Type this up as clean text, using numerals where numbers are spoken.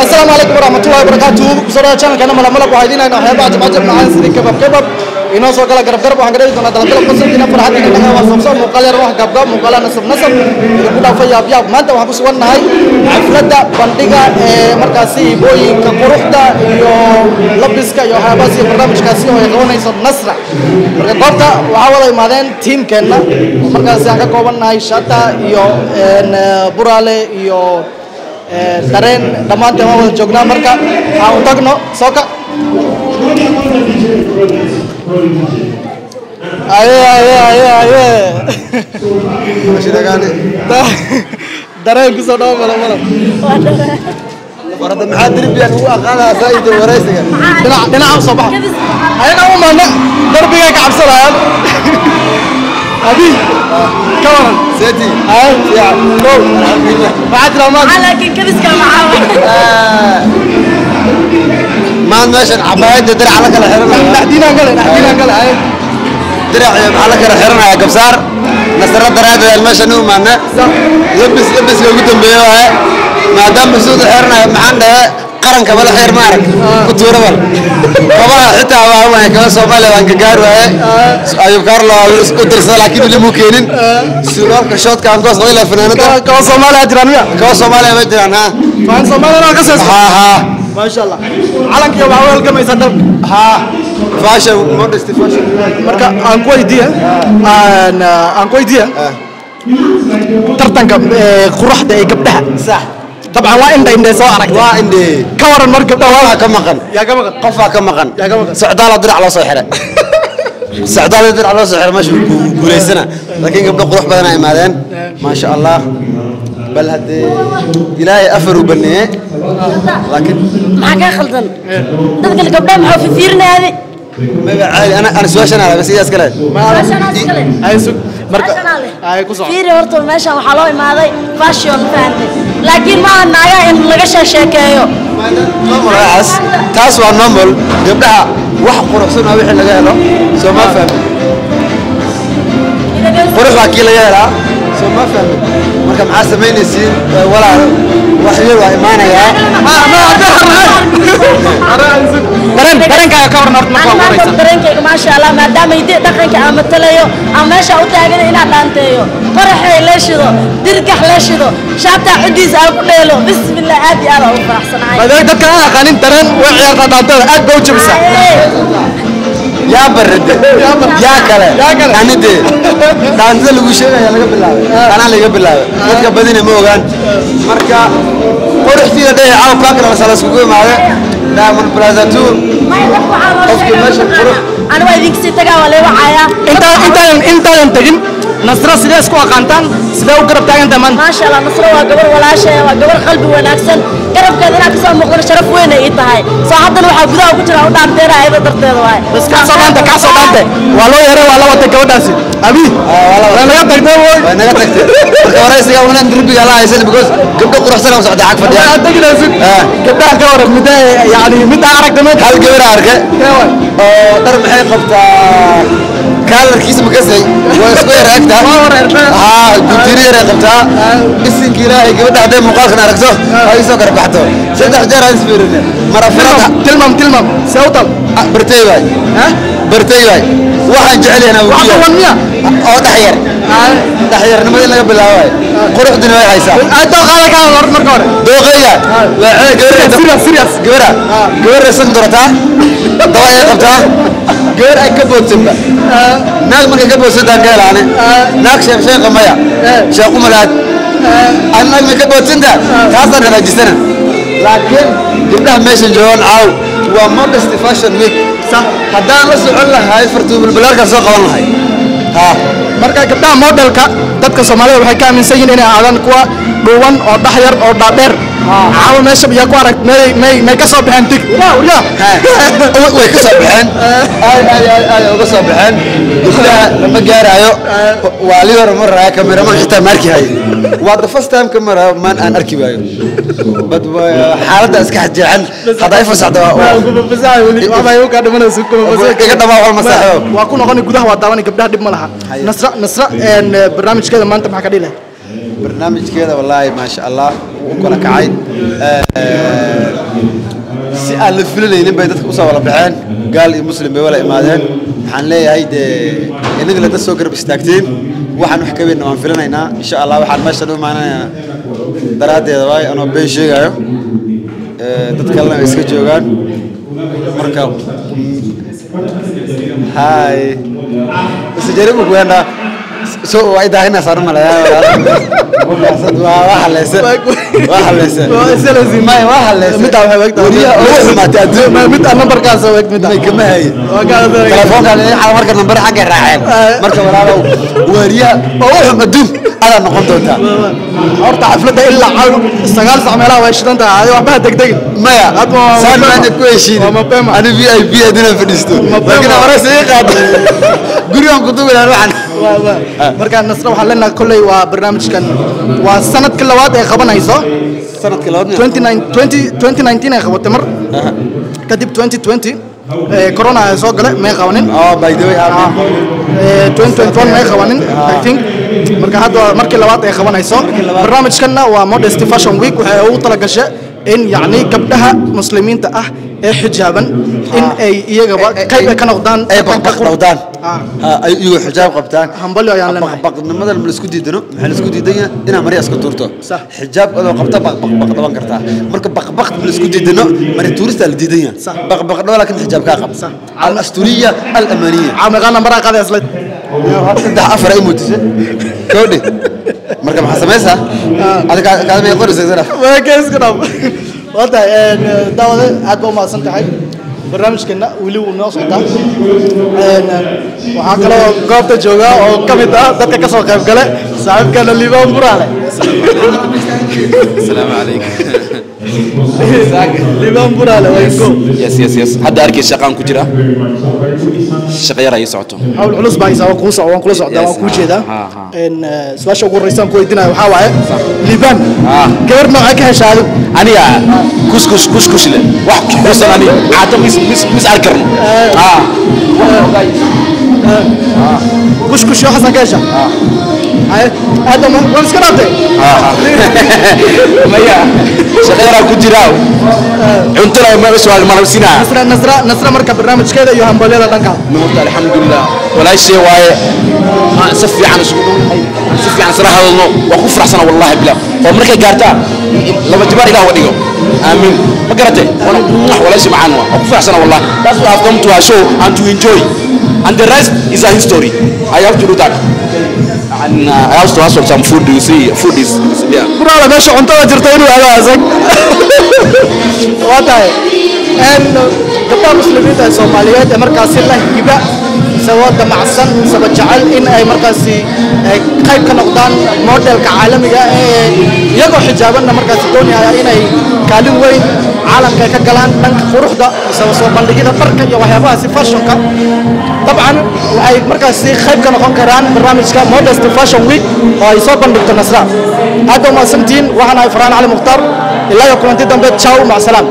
السلام عليكم ورحمة الله وبركاته. بصراحة كان كنا ملك وعيدين إنه حيبقى عجب معنا سيرك كباب إنه سوى كلا قرب وحنا قريب كنا دلنا قصة كنا فرحان إنه كنا وصمصم مقالة روح كباب مقالة نصب يقول فيا أبيض ما أنت وحكي سوى النهاية عفلة بندقة مركزي بوي كبروحة يو لبس كيو حباسي برنامج كاسي ويقولون يصير نصرة مركبتا وحاول يمادين تيم كنا مركزي عنك كوبان نهاية شاتا يو برالة يو dareen dhammaanteen waa wada joognaa marka aan u tagno sooka dareen ku soo dhaw mala warada maxaa dirbiyan ugu aqaanaa saayida waraysiga dhinaca soo baxa ayaga u maana darbiga ka cabsanayaan أبي كمان سيتي يا لو بعد رمضان على كيف كان معاه ما ماشي عبايد درع على كل حرنا نحدينا قال هاي درع على كل حرنا يا قبصار نصر دراد المشي نو معنا لبس يقدم بيوه ما دام بسود حرنا معنا قرن كبل خير مارك كنت وربل والله حتى هو كمان صومالي وانك جار أيوب كارلو ودرس لكن اللي ممكنين سؤال كشوت كان قص غير الفنانة كمان صومالي أجرانيا كمان صومالي أجران ها فان صومالي أنا قصص ها ما شاء الله على كيو بعوال كم يصدق ها فاشل مودست فاشل مركا أنكوي دي أنكوي دي ترتنك خروح ده يقبلها صح طبعا وإندي صارك وإندي كور المركب ده والله كم مقن يا كم مقن قفا كم مقن يا كم مقن سعدال درع على صحيح سعدال درع على صحيح مش قولي سنة لكن قبل قروح بدنا إمادين ما شاء الله بل هدي إلهي أفر وبنيه لكن ما كان خلطن dadka la gabdhaha maxaa fi fiirinaade ما عادي أنا سواشنا على بس ياسكله هاي سوق مركب هاي كوسع fiiri horta meeshan waxa loo imaaday fashion faante laakiin ma anaga in laga sheekeeyo نمبر عاس تاس والنمبر قبلها واحد قرصنا وحنا laga helo soo ma fahmi قرص واكيل laga hela soo ma fahmi marka maxaa sameynaysiin walaal waxyo waa imaanaya dareenkaaga ka waran horta marka waa qoraysa dareenkayga maasha Allah maadaama ay dhaqanka aan matalayo aan meesha u taagan inaan dhaanteeyo qoraxay leeshido dirgax leeshido shaata cidiis aan ku dheelo bismillah aad iyo aad u faraxsanahay baday dadka aan aqaanin dareen way ciyaarta dhaantada aad baa u jabisa يا برد يا كلا أنا دي دانزل وشيء يا لقى بالله أنا لقى بالله لقى بدينا موجان مركا قرحتي ده عاو كاكر رسالة سكوي معه ده من برازاتو أوكي ماشي قرح أنا ويدك ستة ولا وعيا أنت تجين نصر سيدا سكوا كانتان سيدا وقرب تاعن تمان ما شاء الله نصر وقبر ولا شيء وقبر قلبي وناكسن قرب كذا ناكسن مقدر شرف وين يتهاي صاحبنا وحبذا وكتير ودان ترى هذا درتين واي بس كاسو دانته والله يرى والله وتكوداسي أبي أنا قلت ده وين أنا قلت كوريس يا ولد دربي على هاي بيكوز قبل قرح سنة وسعد عقب ده أنت كده سك قبل كورة متى يعني متى عارك دمت هل قبل عارك درب حي قبضة كان الكيس مكسي وسكوير أكتر جنتيري رقبتها اسم كلاهي قبل هذا مقالنا ركزه هاي سكر بحته سيدنا حجار هنسفيرنا مرة فرقة تلمم سوتل برتي باي برتي باي واحد جعلي أنا وكيا أو تحير تحير نمدي لك بالهواي قرق دنيا عيسى أنت خالك على الأرض مركورة دوغيا سيريس جورا سندرتها دوايا قبتها جورا كبوت سبا ناق ما كبوت سدان قال أنا ناق شيخ قميا شيخ قملات أنا ما كبوت سندا خاصة أنا جسنا لكن جبنا ميشن جون عاو ومودست فاشن ويك صح هدان لسه الله هاي فرتو بالبلاد كسوق والله هاي ها marka gabdhaha modelka dadka Soomaaliyeed waxay ka aaminsan yihiin inay aadaan kuwa dhuuban oo dhaxyar oo dhaadheer caawa meesha biyo ku arag may ka soo baxeen tig way ka soo baxeen ay uga soo baxeen gabdhaha lama gaarayo waa li hore mar raaya kameraman xitaa markii hay waa the first time camera man aan arki waayo bad xaaladda iska xajaan haday fasacdo waa ka dhimanayso iga dhamaa masaaxo waa ku noqon gudaha waa daawan gabdhaha dib ma laha nasra barnaamijkeeda maanta maxaa ka dhilay برنامج كذا والله ما شاء الله وكل كعيد aan la filanaynin bay dadka u soo wala baxeen gaal iyo muslim bay wala imaadeen waxaan leeyahay inaga la soo garab istaagteen waxaan wax ka weyn waan filanaynaa insha Allah waxaan meesha u imaanaynaa daraadeeda way anoo been sheegayo dad kalena iska joogaan marka hay isjaribu weena soo way daahina saaran malaya waa haleysa mid aan waqti wariya oo xumaatay mid aan numberkaas oo mid ay kama hay telefoonka aan marka number xagga raaceen marka walaalow wariya oo xumaadun ala noqon doonta horta xafladda ilaa 9 saac meelaha way shidan tahay waxba degdeg maya saan ku heshiin ani VIP adina fadhiisto laakiin hore sii qaad gurigan ku duulaan waxaan marka nasra waxaan leenahay kulay waa barnaamijkan waa sanadka labaad ee qabanayso sanadka labaad 2019 ay qabatay mar kadib 2020 corona ay soo galay may qabanin by the way 2021 may qabanin I think marka hadda markii labaad ay qabanayso barnaamijkanna waa Modesty Fashion Week waxa uu tala gashay in yani gabdhaha muslimiinta ah ee xijaaban in ay iyagaba qayb ka noqdaan ay baqbaqdaan ay iyagu xijaab qabtaan hambali ayaan leenahay baqbaqnimada la isku diidano maxay isku diidanya inaa mariya iska tuurto xijaab adoo qabta baqbaq qaban kartaa marka baqbaq la isku diidano mari tuurista la diidanya baqbaq laakiin xijaab ka qab al asturiya al amaniya caamaqana maraa qaday aslad saddex afar ay muudisay koodi marka maxaa sameeysaa adiga kaadamay qoraysaa waa kees kadab wada daawada aad baa maasan tahay barnaamijkeena wili uu noo socdaa waxaa kaloo goobta jooga oo kamid ah dadka ka soo qayb gale saaxiibkana Liban Buraale السلام عليكم Liban Buraale wayko يس هذا أركي شقان كجرا شقيرة يسعته حاول علوس بايسا وكوسا وانكلوس عدا وكوجيدا إن سواش أقول رئيسان كويدنا وحاوي ليبان كبرنا معك هشادو أنا كوس له واحد كوس أنا عاتم مس أركرن كوش يا حسن كيشا هذا ما كنابته مايا شقيرة كجرا أنت لا ما بسوال ما نسينا نصر مركب برنامج كذا يهم بالله لانك نمت الحمد لله ولا شيء واي سفي عن صراحة الله وكفر حسنا والله بلا ومركب جارتا لما تبارك الله وديو آمين ما قرأته ولا شيء معنا وكفر حسنا والله that's why I've come to a show and to enjoy and the rest is a history I have to do that and I have to ask for some food. You see, food is yeah. Bro, I'm not sure until I just tell you what I said. What I and the Muslims in Somalia, the Merkasi lah hiba, سواء معصن سواء جعل إن أي مركزي كيف كنقدان موديل كعالمي يجوا حجابنا مركز الدنيا إن أي كالم وين عالم كجلان نك خروج ده سواء بندقينا فرق يا وحيابها سفاشون كا طبعا أي مركزي كيف كنقدان كران برنامج كا مودست فاشون ويك ويصير بندقينا نصرة هذا ما سمتين وحنا فران على مختار إلا يكون تدم بتشاو مع السلامة.